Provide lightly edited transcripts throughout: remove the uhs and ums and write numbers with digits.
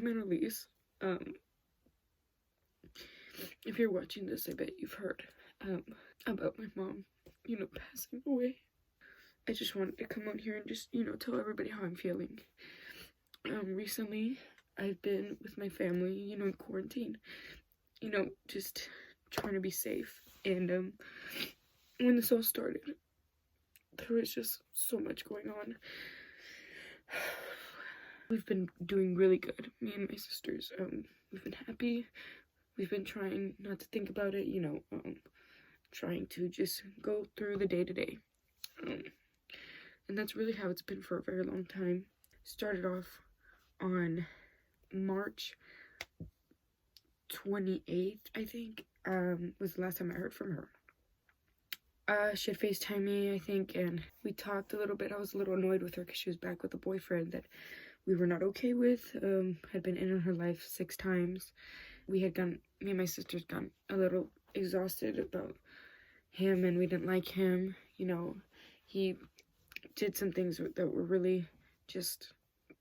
I'm Annalise. If you're watching this, I bet you've heard about my mom, passing away. I just wanted to come on here and just, tell everybody how I'm feeling. Recently, I've been with my family, in quarantine, just trying to be safe. And when this all started, there was just so much going on. We've been doing really good, me and my sisters. We've been happy. We've been trying not to think about it, trying to just go through the day-to-day. And that's really how it's been for a very long time. Started off on March 28th, I think, was the last time I heard from her. She had FaceTimed me, I think, and we talked a little bit. I was a little annoyed with her because she was back with a boyfriend that we were not okay with, had been in her life 6 times. Me and my sisters got a little exhausted about him, and we didn't like him. He did some things that were really just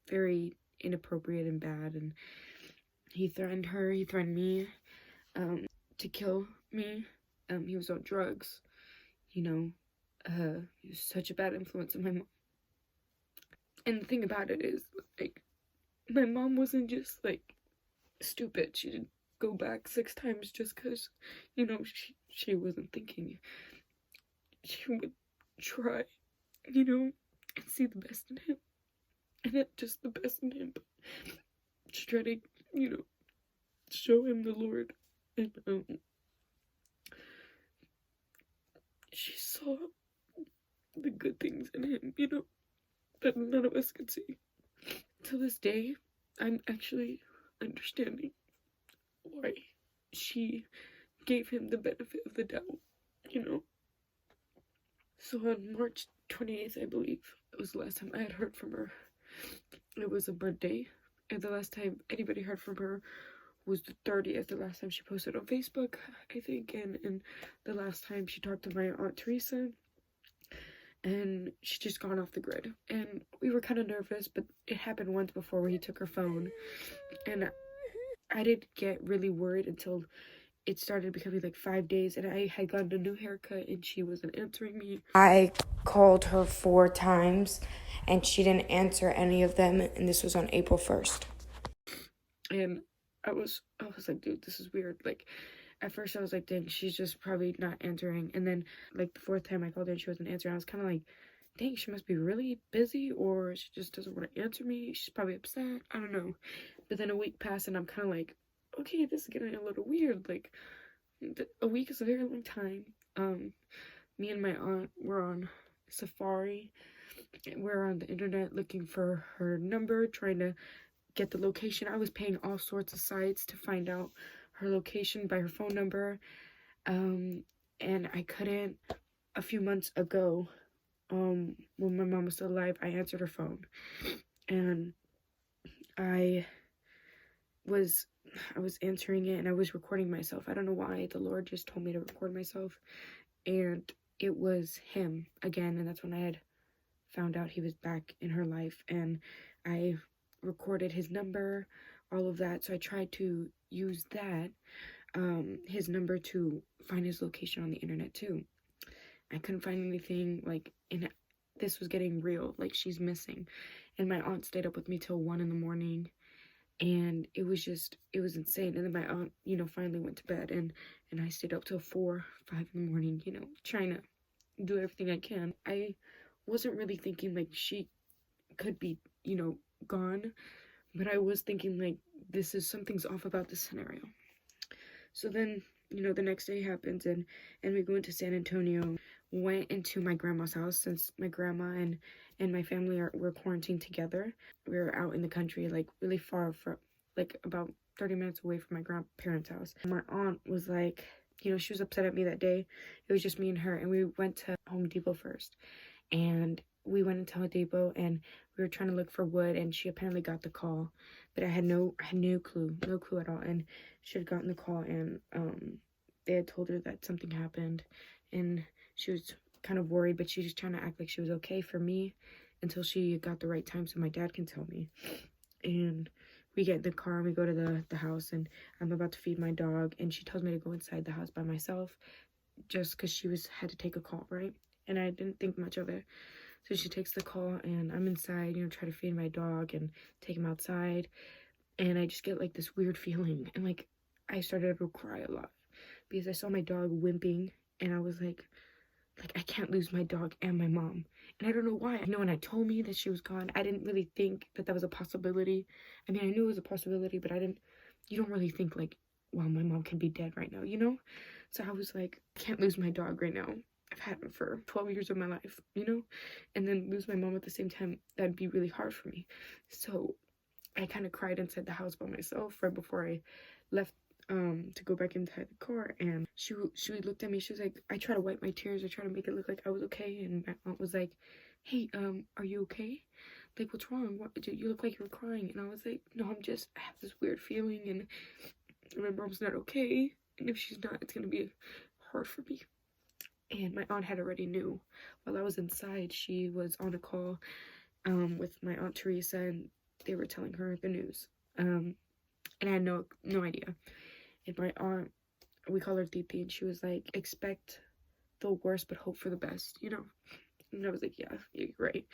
very inappropriate and bad, and he threatened her, he threatened me, to kill me. He was on drugs, he was such a bad influence on my mom. And the thing about it is, my mom wasn't just, stupid. She didn't go back 6 times just because, she wasn't thinking. She would try, and see the best in him. And not just the best in him, but she tried to, show him the Lord. And, she saw the good things in him, that none of us could see. To this day, I'm actually understanding why she gave him the benefit of the doubt, So on March 28th, I believe, it was the last time I had heard from her. It was a Monday, and the last time anybody heard from her was the 30th, the last time she posted on Facebook, I think, and the last time she talked to my Aunt Teresa, and she just gone off the grid. And we were kind of nervous, but it happened once before where he took her phone, and I didn't get really worried until it started becoming 5 days, and I had gotten a new haircut, and she wasn't answering me. I called her 4 times, and she didn't answer any of them, and this was on April 1st. And I was like, dude, this is weird. At first I was like, dang, she's just probably not answering. And then, the 4th time I called her and she wasn't answering, I was kind of like, dang, she must be really busy, or she just doesn't want to answer me. She's probably upset. I don't know. But then a week passed, and I'm kind of like, okay, this is getting a little weird. A week is a very long time. Me and my aunt were on Safari. We're on the internet looking for her number, trying to get the location. I was paying all sorts of sites to find out her location by her phone number. And I couldn't. A few months ago, when my mom was still alive, I answered her phone. And I was answering it, and I was recording myself. I don't know why. The Lord just told me to record myself. And it was him again, and that's when I had found out he was back in her life. And I recorded his number, all of that. So I tried to use that, his number, to find his location on the internet too. I couldn't find anything, and this was getting real. She's missing. And my aunt stayed up with me till 1 in the morning. And it was insane. And then my aunt, finally went to bed, and I stayed up till 4, 5 in the morning, trying to do everything I can. I wasn't really thinking, she could be, gone, but I was thinking, something's off about this scenario. So then, the next day happens, and we go into San Antonio. Went into my grandma's house, since my grandma and my family were quarantined together. We were out in the country, really far from, about 30 minutes away from my grandparents' house. My aunt was she was upset at me that day. It was just me and her, and we went to Home Depot first. And we went into Home Depot, and we were trying to look for wood, and she apparently got the call, but I had no clue at all. And she had gotten the call, and they had told her that something happened, and she was kind of worried, but she was just trying to act like she was okay for me until she got the right time so my dad can tell me. And we get in the car and we go to the house, and I'm about to feed my dog, and she tells me to go inside the house by myself just because she had to take a call, right? And I didn't think much of it. So she takes the call, and I'm inside, try to feed my dog and take him outside, and I just get like this weird feeling, and like I started to cry a lot because I saw my dog whimpering, and I was like I can't lose my dog and my mom. And I don't know why. When I told me that she was gone, I didn't really think that was a possibility. I mean, I knew it was a possibility, but you don't really think like, wow, my mom can be dead right now, So I was like, I can't lose my dog right now. I've had him for 12 years of my life, And then lose my mom at the same time, that'd be really hard for me. So I kind of cried inside the house by myself right before I left to go back inside the car, and she looked at me. She was like, I try to wipe my tears, I try to make it look like I was okay, and my aunt was like, hey, are you okay? Like, what's wrong? What, you look like you were crying. And I was like, no, I have this weird feeling, and my mom's not okay, and if she's not, it's gonna be hard for me. And my aunt had already knew. While I was inside, she was on a call with my Aunt Teresa, and they were telling her the news, and I had no idea. And my aunt, we call her Titi, and she was like, expect the worst but hope for the best, And I was like, yeah, you're right.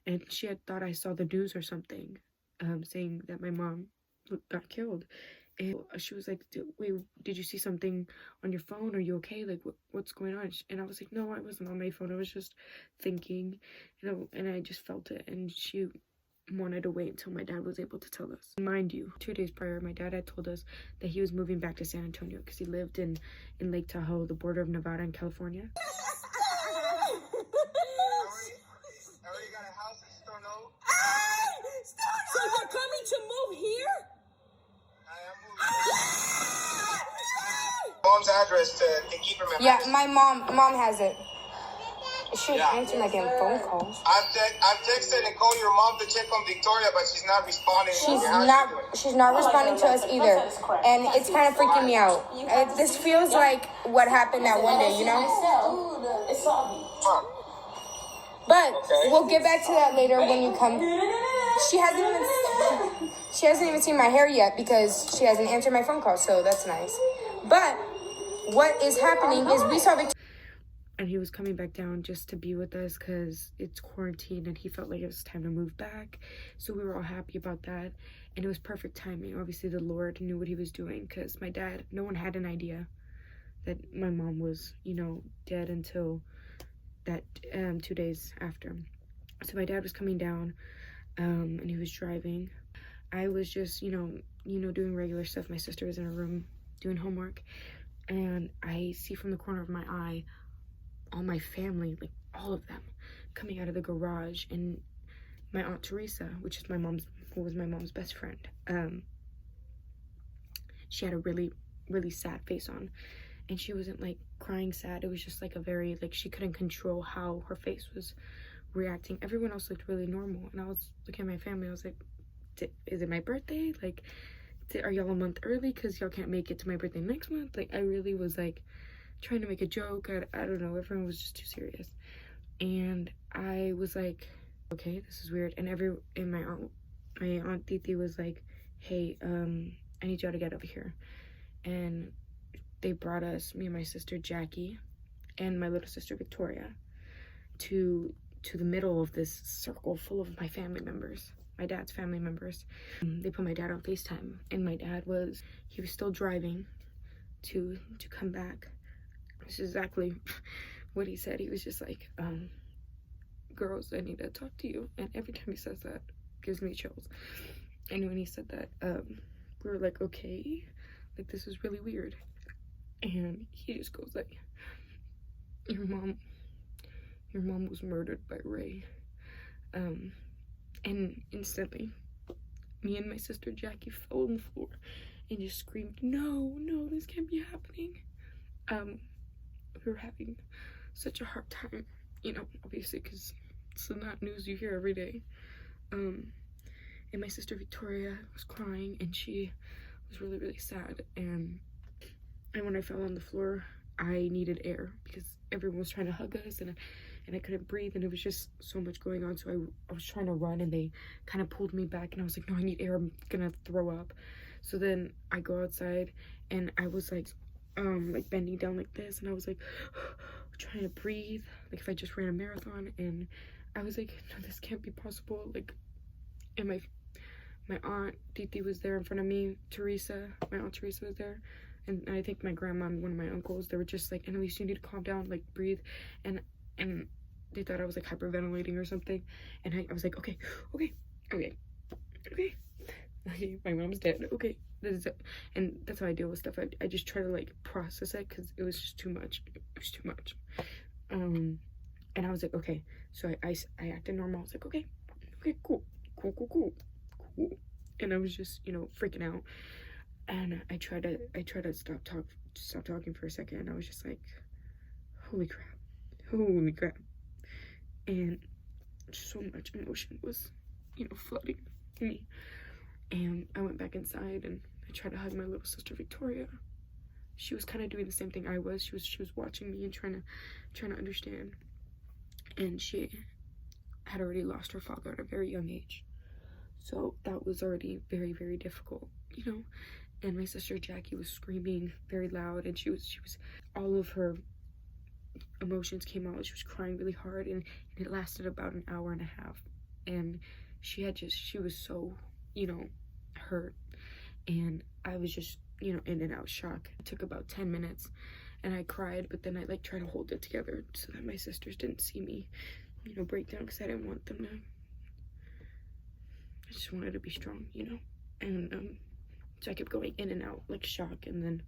And she had thought I saw the news or something, saying that my mom got killed. And she was like, wait, did you see something on your phone? Are you okay? Like, what's going on? And I was like, no, I wasn't on my phone. I was just thinking, and I just felt it. And she wanted to wait until my dad was able to tell us. Mind you, 2 days prior, my dad had told us that he was moving back to San Antonio because he lived in Lake Tahoe, the border of Nevada and California. I already got a house in Stone Oak. So you're coming to move here? I am moving. Mom's address to keep her. Yeah, my mom has it. She answered my damn phone calls. I've texted and called your mom to check on Victoria, but she's not responding. She's not responding to us either, and it's kind of freaking me out. This feels like what happened that one day, But we'll get back to that later when you come. She hasn't even seen my hair yet because she hasn't answered my phone call, so that's nice. But what is happening is we saw Victoria. And he was coming back down just to be with us because it's quarantine, and he felt like it was time to move back. So we were all happy about that, and it was perfect timing. Obviously, the Lord knew what he was doing because my dad, no one had an idea that my mom was, dead until that 2 days after. So my dad was coming down, and he was driving. I was just, doing regular stuff. My sister was in her room doing homework, and I see from the corner of my eye all my family, like all of them, coming out of the garage. And my Aunt Teresa, who was my mom's best friend, she had a really, really sad face on, and she wasn't like crying sad. It was just like a very, like, she couldn't control how her face was reacting. Everyone else looked really normal, and I was looking at my family. I was like, is it my birthday? Like, are y'all a month early because y'all can't make it to my birthday next month? Like, I really was like trying to make a joke. I don't know, everyone was just too serious. And I was like, okay, this is weird. And my aunt Titi was like, hey, I need y'all to get over here. And they brought us, me and my sister Jackie and my little sister Victoria, to the middle of this circle full of my family members, my dad's family members. They put my dad on FaceTime, and my dad was still driving to come back. It's exactly what he said. He was just like, girls, I need to talk to you. And every time he says that, it gives me chills. And when he said that, we were like, okay, like, this is really weird. And he just goes like, your mom was murdered by Ray. And instantly, me and my sister Jackie fell on the floor and just screamed, no, this can't be happening. We were having such a hard time, obviously, because it's not news you hear every day. And my sister Victoria was crying, and she was really, really sad. And when I fell on the floor, I needed air because everyone was trying to hug us, and and I couldn't breathe, and it was just so much going on. So I was trying to run, and they kind of pulled me back, and I was like, no, I need air, I'm gonna throw up. So then I go outside, and I was like bending down like this, and I was like trying to breathe like if I just ran a marathon. And I was like, no, this can't be possible. Like, and my aunt Titi was there in front of me. My aunt Teresa was there, and I think my grandma and one of my uncles. They were just like, Annalise, you need to calm down, like breathe. And they thought I was like hyperventilating or something. And I was like, okay, my mom's dead. Okay, this is it. And that's how I deal with stuff. I just try to like process it, because it was just too much. It was too much. And I was like, okay. So I acted normal. I was like, okay, cool. And I was just, you know, freaking out. And I tried to stop talking for a second. And I was just like, holy crap. And so much emotion was, you know, flooding me. And I went back inside, and I tried to hug my little sister Victoria. She was kind of doing the same thing I was. She was watching me and trying to understand. And she had already lost her father at a very young age. So that was already very, very difficult, you know. And my sister Jackie was screaming very loud, and she was all of her emotions came out. She was crying really hard, and it lasted about an hour and a half. And she was so, you know, hurt. And I was just, you know, in and out shock. It took about 10 minutes, and I cried, but then I like tried to hold it together so that my sisters didn't see me, you know, break down, because I didn't want them to. I just wanted to be strong, you know. And so I kept going in and out like shock, and then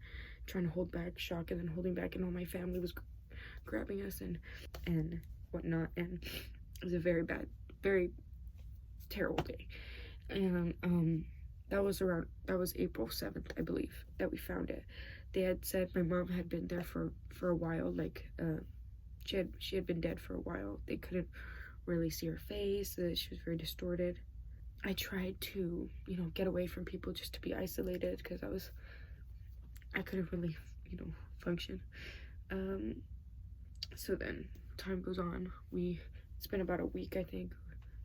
trying to hold back shock, and then holding back, and all my family was grabbing us and whatnot. And it was a very bad, very terrible day. And that was April 7th, I believe, that we found it. They had said my mom had been there for a while. Like she had been dead for a while. They couldn't really see her face. She was very distorted. I tried to, you know, get away from people just to be isolated, because I couldn't really, you know, function. So then time goes on. It's been about a week, I think,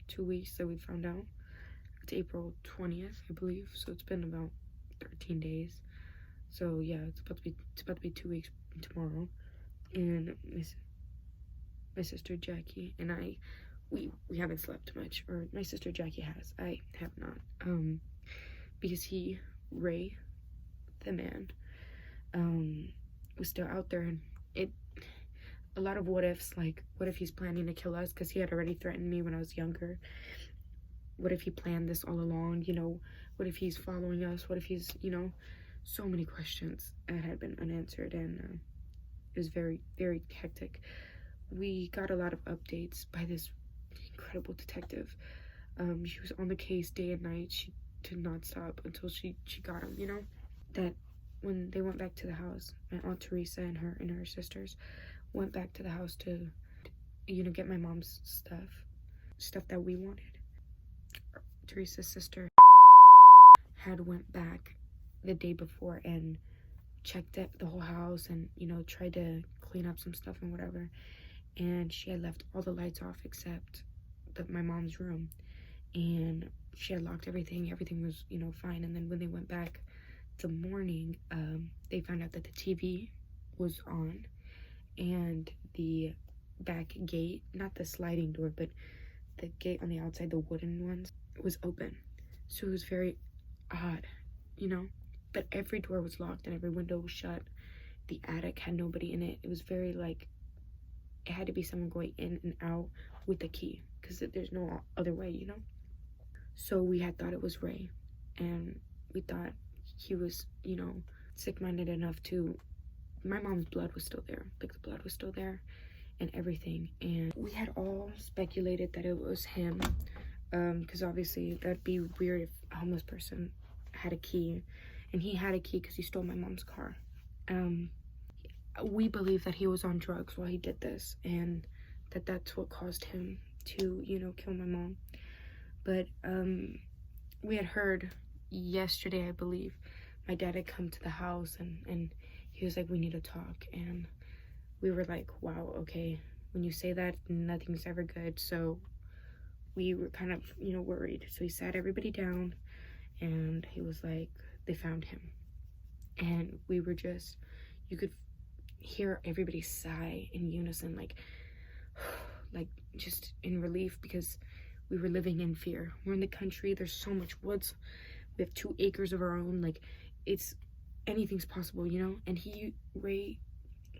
2 weeks that we found out. It's April 20th, I believe. So it's been about 13 days. So yeah, it's about to be 2 weeks tomorrow. And my sister Jackie and I, we haven't slept much, or my sister Jackie has. I have not. Because Ray, the man, was still out there, and a lot of what ifs, like, what if he's planning to kill us, because he had already threatened me when I was younger. What if he planned this all along, you know? What if he's following us? What if he's, you know, so many questions that had been unanswered, and it was very, very hectic. We got a lot of updates by this incredible detective. She was on the case day and night. She did not stop until she got him, you know? That when they went back to the house, my Aunt Teresa and her sisters went back to the house to, you know, get my mom's stuff that we wanted. Teresa's sister had went back the day before and checked the whole house, and, you know, tried to clean up some stuff and whatever. And she had left all the lights off except my mom's room, and she had locked everything. Everything was, you know, fine. And then when they went back the morning, they found out that the TV was on, and the back gate, not the sliding door, but the gate on the outside, the wooden ones, was open. So it was very odd, you know? But every door was locked and every window was shut. The attic had nobody in it. It was very, like, it had to be someone going in and out with a key, because there's no other way, you know? So we had thought it was Ray, and we thought he was, you know, sick-minded enough to, my mom's blood was still there. Like, the blood was still there and everything. And we had all speculated that it was him, because obviously that'd be weird if a homeless person had a key, and he had a key because he stole my mom's car. We believe that he was on drugs while he did this, and that's what caused him to, you know, kill my mom. But we had heard yesterday, I believe, my dad had come to the house, and he was like, we need to talk. And we were like, wow, okay, when you say that, nothing's ever good. So we were kind of, you know, worried. So he sat everybody down and he was like, they found him. And we were just, you could hear everybody sigh in unison, like just in relief, because we were living in fear. We're in the country, there's so much woods. We have 2 acres of our own, like it's, anything's possible, you know? And Ray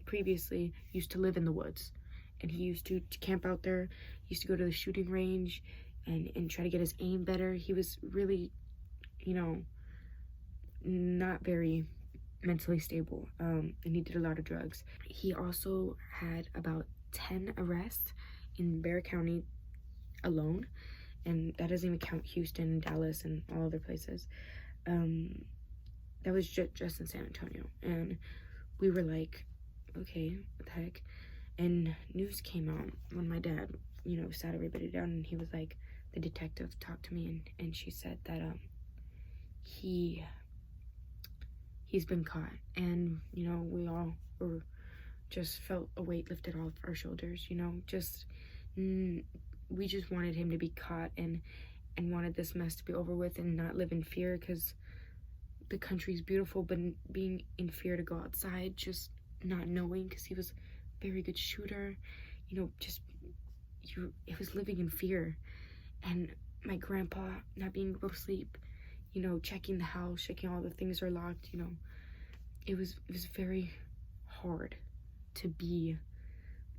previously used to live in the woods, and he used to camp out there. He used to go to the shooting range and try to get his aim better. He was really, you know, not very mentally stable, and he did a lot of drugs. He also had about 10 arrests in Bexar County alone, and that doesn't even count Houston and Dallas and all other places. That was just in San Antonio, and we were like, okay, what the heck? And news came out when my dad, you know, sat everybody down, and he was like, the detective talked to me, and she said that he's been caught. And, you know, we all were just felt a weight lifted off our shoulders, you know, just we just wanted him to be caught and wanted this mess to be over with and not live in fear, because the country's beautiful, but being in fear to go outside, just not knowing, because he was a very good shooter, you know, just it was living in fear. And my grandpa not being able to sleep, you know, checking the house, checking all the things are locked, you know, it was very hard to be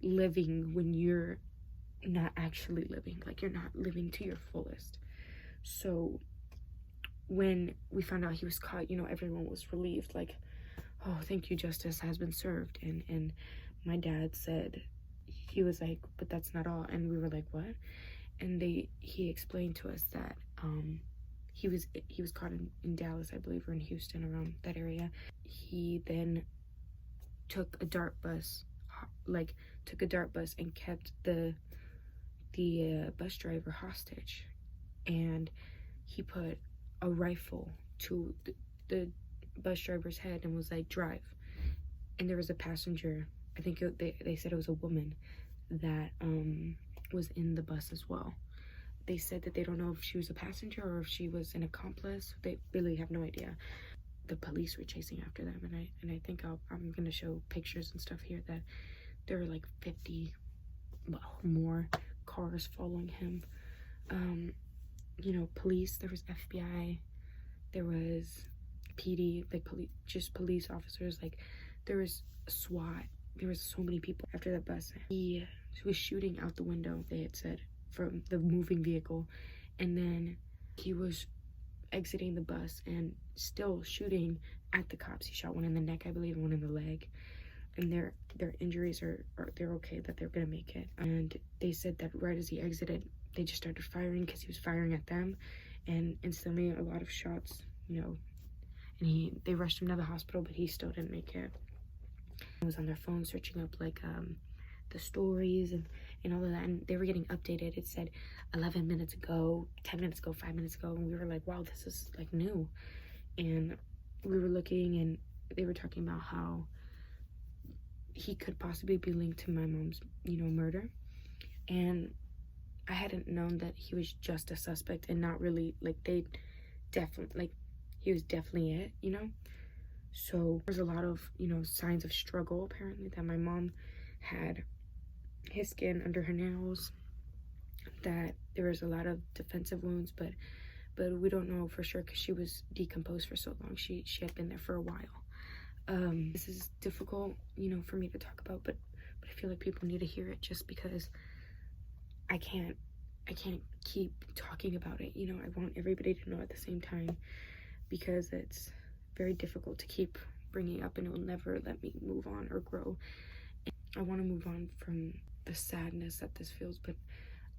living when you're not actually living, like you're not living to your fullest. So when we found out he was caught, you know, everyone was relieved, like, oh, thank you, justice has been served. And my dad said, he was like, but that's not all. And we were like, what? And he explained to us that he was caught in Dallas, I believe, or in Houston, around that area. He then took a dart bus and kept the bus driver hostage, and he put a rifle to the bus driver's head and was like, drive. And there was a passenger, I think they said it was a woman, that was in the bus as well. They said that they don't know if she was a passenger or if she was an accomplice. They really have no idea. The police were chasing after them, and I think I'm gonna show pictures and stuff here that there were like 50 more cars following him. You know, police, there was FBI, there was PD, like police officers, like there was SWAT, there was so many people after that bus. He was shooting out the window, they had said, from the moving vehicle, and then he was exiting the bus and still shooting at the cops. He shot one in the neck, I believe, and one in the leg, and their injuries are they're okay, that they're gonna make it. And they said that right as he exited, they just started firing, because he was firing at them, and instantly a lot of shots, you know, and they rushed him to the hospital, but he still didn't make it. He was on their phone searching up like the stories and all of that, and they were getting updated. It said 11 minutes ago, 10 minutes ago, 5 minutes ago, and we were like, wow, this is like new. And we were looking, and they were talking about how he could possibly be linked to my mom's, you know, murder. And I hadn't known that he was just a suspect and not really, like, they definitely, like, he was definitely it, you know? So there's a lot of, you know, signs of struggle, apparently, that my mom had his skin under her nails, that there was a lot of defensive wounds, but we don't know for sure, because she was decomposed for so long. She had been there for a while. This is difficult, you know, for me to talk about, but I feel like people need to hear it, just because I can't keep talking about it, you know. I want everybody to know at the same time, because it's very difficult to keep bringing up, and it will never let me move on or grow. And I want to move on from the sadness that this feels, but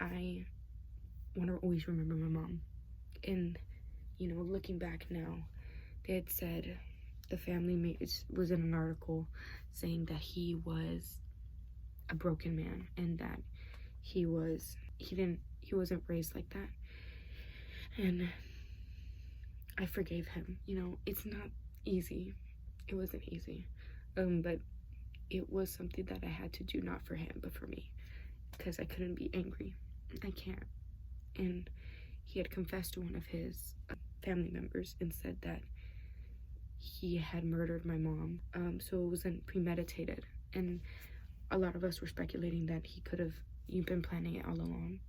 I want to always remember my mom. And, you know, looking back now, they had said, the family was in an article saying that he was a broken man, and that he wasn't raised like that. And I forgave him, you know. It's not easy. It wasn't easy. But it was something that I had to do, not for him, but for me, because I couldn't be angry. I can't. And he had confessed to one of his family members and said that he had murdered my mom. So it wasn't premeditated. And a lot of us were speculating that he could have been planning it all along.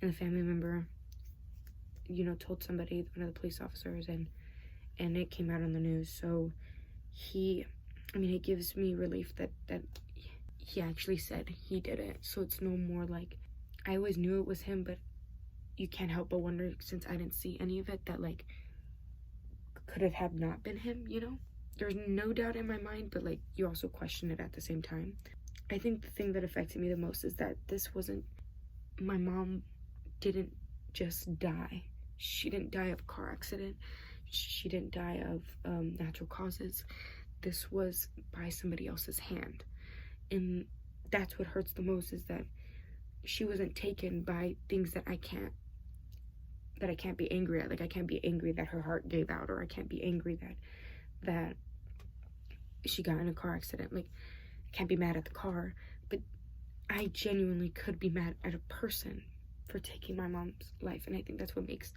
And the family member, you know, told somebody, one of the police officers, and it came out on the news. So it gives me relief that he actually said he did it. So it's no more like, I always knew it was him, but you can't help but wonder, since I didn't see any of it, that like could have not been him, you know? There's no doubt in my mind, but like you also question it at the same time. I think the thing that affected me the most is that this wasn't, my mom didn't just die. She didn't die of a car accident. She didn't die of natural causes. This was by somebody else's hand. And that's what hurts the most, is that she wasn't taken by things that I can't be angry at. Like, I can't be angry that her heart gave out, or I can't be angry that she got in a car accident. Like, I can't be mad at the car, but I genuinely could be mad at a person for taking my mom's life. And I think that's what makes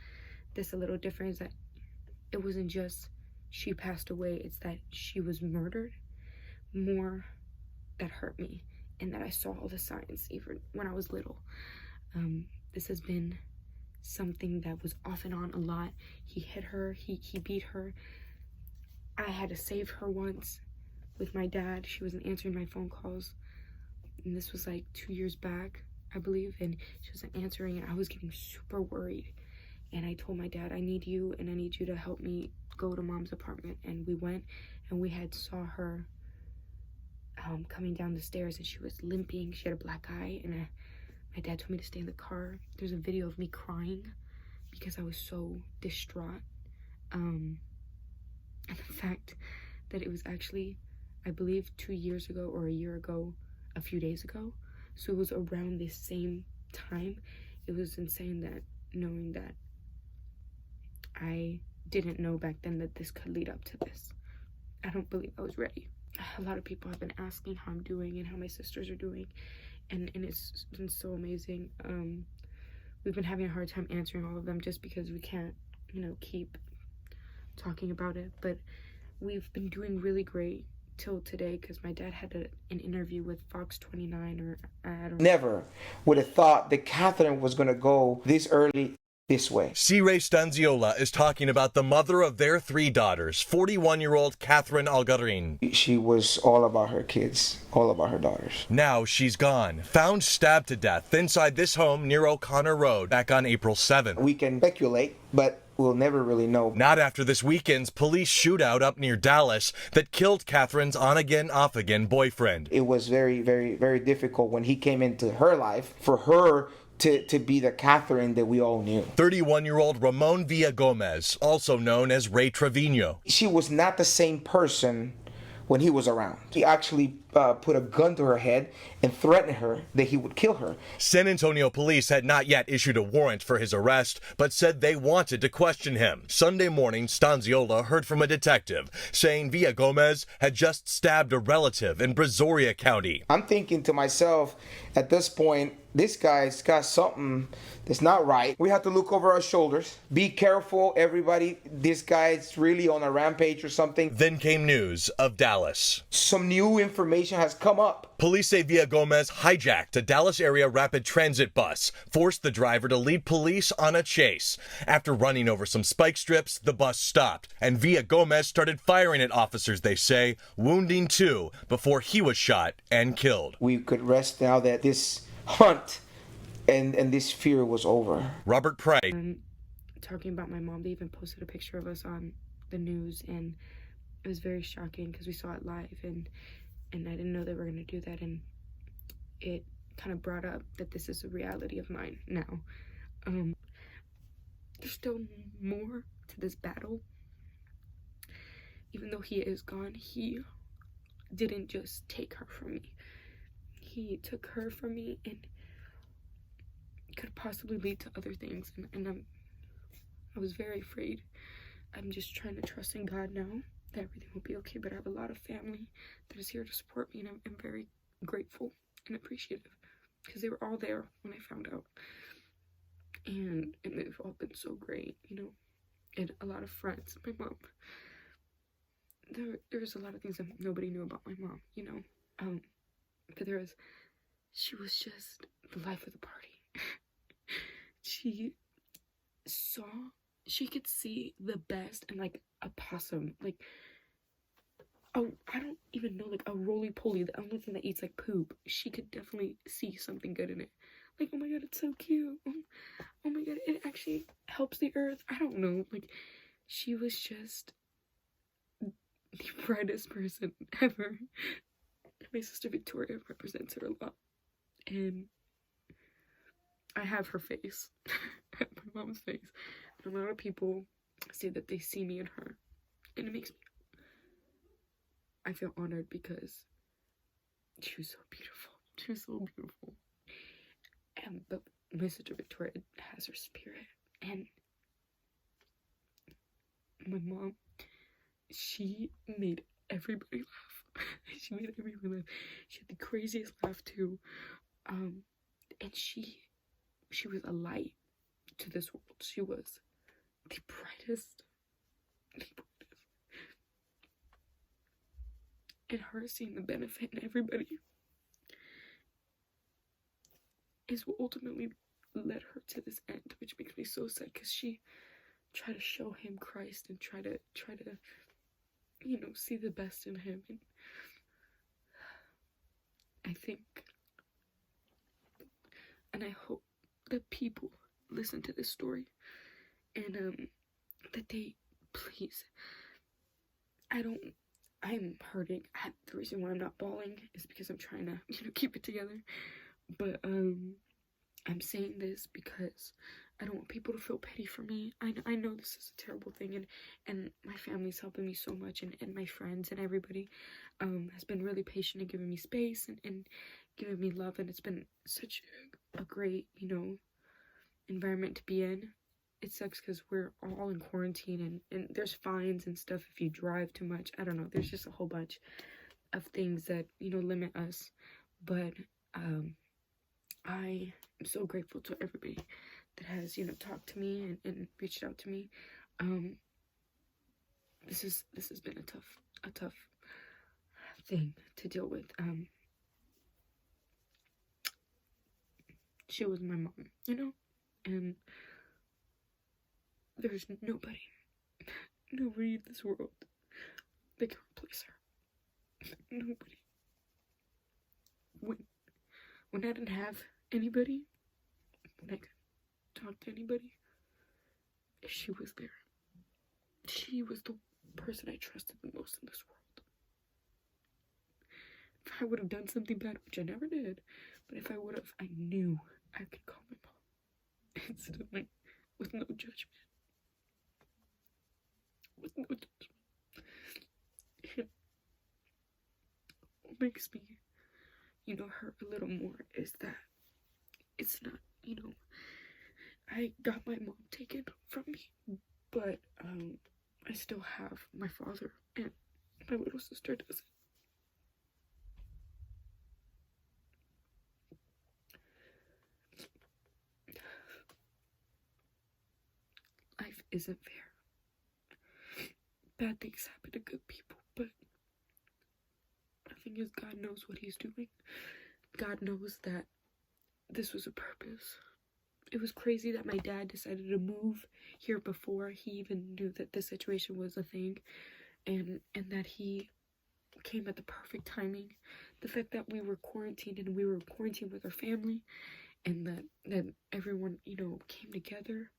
this a little different, is that it wasn't just she passed away, it's that she was murdered more. That hurt me, and that I saw all the signs even when I was little. This has been something that was off and on a lot. He hit her, he beat her. I had to save her once with my dad. She wasn't answering my phone calls, and this was like 2 years back, I believe, and she wasn't answering, and I was getting super worried. And I told my dad, I need you, and I need you to help me go to mom's apartment. And we went, and we saw her coming down the stairs, and she was limping. She had a black eye, and my dad told me to stay in the car. There's a video of me crying because I was so distraught. And the fact that it was actually, I believe, 2 years ago or a year ago, a few days ago. So it was around this same time. It was insane that knowing that I didn't know back then that this could lead up to this. I don't believe I was ready. A lot of people have been asking how I'm doing and how my sisters are doing, and it's been so amazing. We've been having a hard time answering all of them just because we can't, keep talking about it, but we've been doing really great till today, because my dad had an interview with Fox 29, or I don't know. Never would have thought that Catherine was going to go this early this way. C. Ray Stanziola is talking about the mother of their 3 daughters, 41-year-old Catherine Algarin. She was all about her kids, all about her daughters. Now she's gone, found stabbed to death inside this home near O'Connor Road back on April 7th. We can speculate, but we'll never really know. Not after this weekend's police shootout up near Dallas that killed Catherine's on-again, off-again boyfriend. It was very, very, very difficult when he came into her life for her to be the Catherine that we all knew. 31-year-old Ramon Villagomez, also known as Ray Trevino. She was not the same person when he was around. He actually put a gun to her head and threatened her that he would kill her. San Antonio police had not yet issued a warrant for his arrest, but said they wanted to question him. Sunday morning, Stanziola heard from a detective saying Villagomez had just stabbed a relative in Brazoria County. I'm thinking to myself, at this point, this guy's got something that's not right. We have to look over our shoulders. Be careful, everybody. This guy's really on a rampage or something. Then came news of Dallas. Some new information has come up. Police say Villagomez hijacked a Dallas area rapid transit bus, forced the driver to lead police on a chase. After running over some spike strips, the bus stopped, and Villagomez started firing at officers, they say, wounding 2 before he was shot and killed. We could rest now that this hunt and this fear was over. Robert Pry. Talking about my mom, they even posted a picture of us on the news, and it was very shocking because we saw it live, and I didn't know they were going to do that, and it kind of brought up that this is a reality of mine now. There's still more to this battle. Even though he is gone, he didn't just take her from me. He took her from me, and could possibly lead to other things, and I was very afraid. I'm just trying to trust in God now, that everything will be okay, but I have a lot of family that is here to support me, and I'm very grateful and appreciative because they were all there when I found out, and they've all been so great, you know, and a lot of friends. My mom, there's a lot of things that nobody knew about my mom, you know, but she was just the life of the party. She could see the best in like a possum, like, oh, I don't even know, like a roly-poly, the only thing that eats like poop. She could definitely see something good in it. Like, oh my god, it's so cute. Oh my god, it actually helps the earth. I don't know, like, she was just the brightest person ever. My sister Victoria represents her a lot, and I have her face. I have my mom's face. And a lot of people say that they see me in her, and it makes me, I feel honored because she was so beautiful. She was so beautiful. But my sister Victoria has her spirit, and my mom, she made everybody laugh. She made everyone laugh. She had the craziest laugh too. And she was a light to this world. She was the brightest. And her seeing the benefit in everybody is what ultimately led her to this end, which makes me so sad because she tried to show him Christ and try to you know, see the best in him. And I think, and I hope that people listen to this story and that they please, I'm hurting. The reason why I'm not bawling is because I'm trying to, you know, keep it together. But I'm saying this because I don't want people to feel pity for me. I know this is a terrible thing, and my family's helping me so much, and my friends and everybody has been really patient and giving me space and giving me love, and it's been such a great, you know, environment to be in. It sucks because we're all in quarantine, and there's fines and stuff if you drive too much. I don't know, there's just a whole bunch of things that, you know, limit us. But I am so grateful to everybody that has, you know, talked to me and reached out to me. This has been a tough thing to deal with. She was my mom, you know, and there's nobody in this world that can replace her. Nobody. When I didn't have anybody, when I could talk to anybody, she was there. She was the person I trusted the most in this world. If I would have done something bad, which I never did, but if I would have, I knew I could call my mom instantly, with no judgment. With no judgment. And what makes me, you know, hurt a little more is that it's not, you know, I got my mom taken from me, but I still have my father, and my little sister doesn't. Life isn't fair. Bad things happen to good people, but the thing is, God knows what he's doing. God knows that this was a purpose. It was crazy that my dad decided to move here before he even knew that this situation was a thing, and that he came at the perfect timing. The fact that we were quarantined and we were quarantined with our family, and that everyone, you know, came together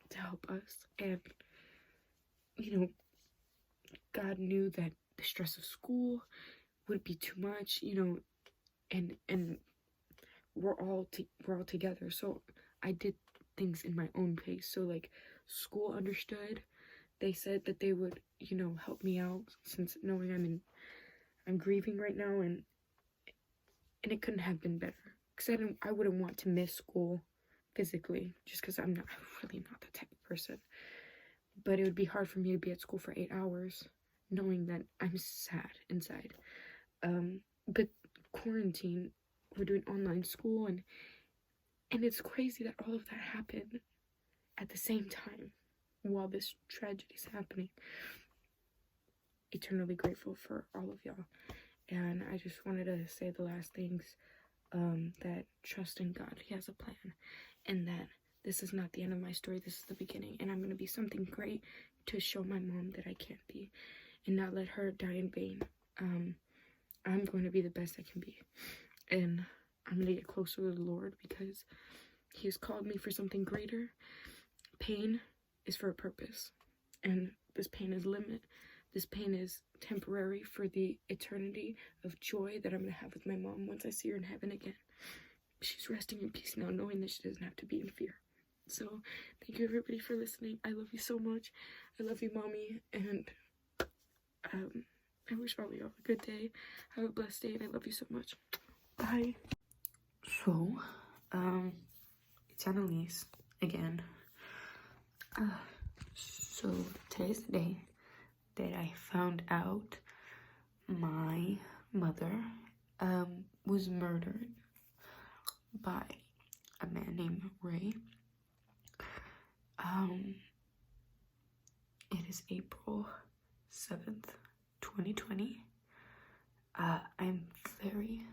to help us. And, you know, God knew that the stress of school would be too much, you know, and we're all together. So I did things in my own pace. So like, school understood. They said that they would, you know, help me out, since knowing I'm grieving right now, and it couldn't have been better, because I wouldn't want to miss school physically, just because I'm really not that type of person. But it would be hard for me to be at school for 8 hours, knowing that I'm sad inside. But quarantine, we're doing online school, and it's crazy that all of that happened at the same time while this tragedy is happening. Eternally grateful for all of y'all. And I just wanted to say the last things, that trust in God. He has a plan, and that this is not the end of my story. This is the beginning, and I'm going to be something great to show my mom that I can't be, and not let her die in vain. I'm going to be the best I can be, and I'm going to get closer to the Lord, because He has called me for something greater. Pain is for a purpose, and this pain is limit. This pain is temporary for the eternity of joy that I'm going to have with my mom once I see her in heaven again. She's resting in peace now, knowing that she doesn't have to be in fear. So, thank you everybody for listening. I love you so much. I love you, Mommy, and I wish all of y'all a good day. Have a blessed day, and I love you so much. Bye. So, it's Annalise again. So today's the day that I found out my mother was murdered by a man named Ray. It is April 7th, 2020. I'm very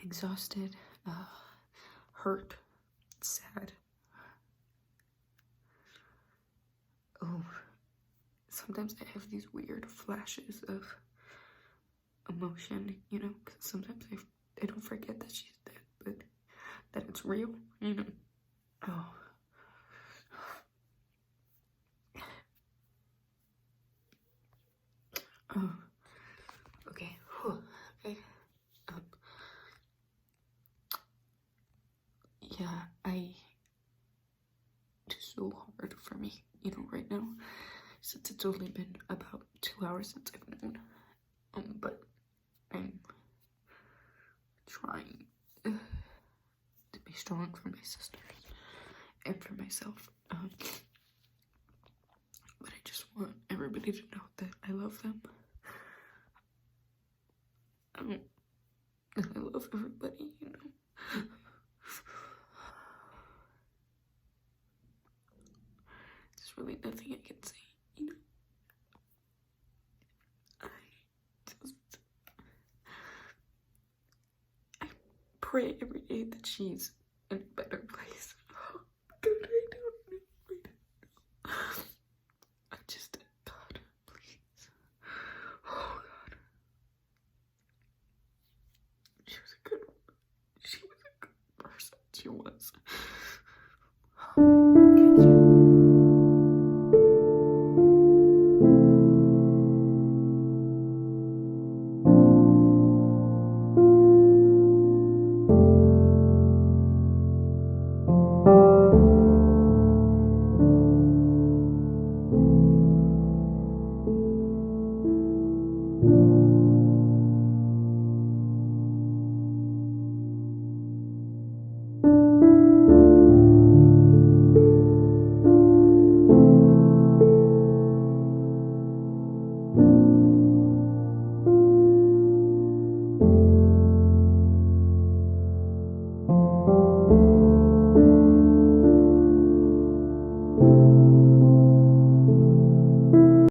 exhausted, hurt, sad. Oh, sometimes I have these weird flashes of emotion, you know, because sometimes I don't forget that she's dead, but that it's real, you know. Oh. Oh. Okay. Okay. Yeah, it's so hard for me, you know, right now, since it's only been about 2 hours since I've known, but I'm trying to be strong for my sisters and for myself, but I just want everybody to know that I love them. I love everybody, you know. There's really nothing I can say, you know. I pray every day that she's in a better place.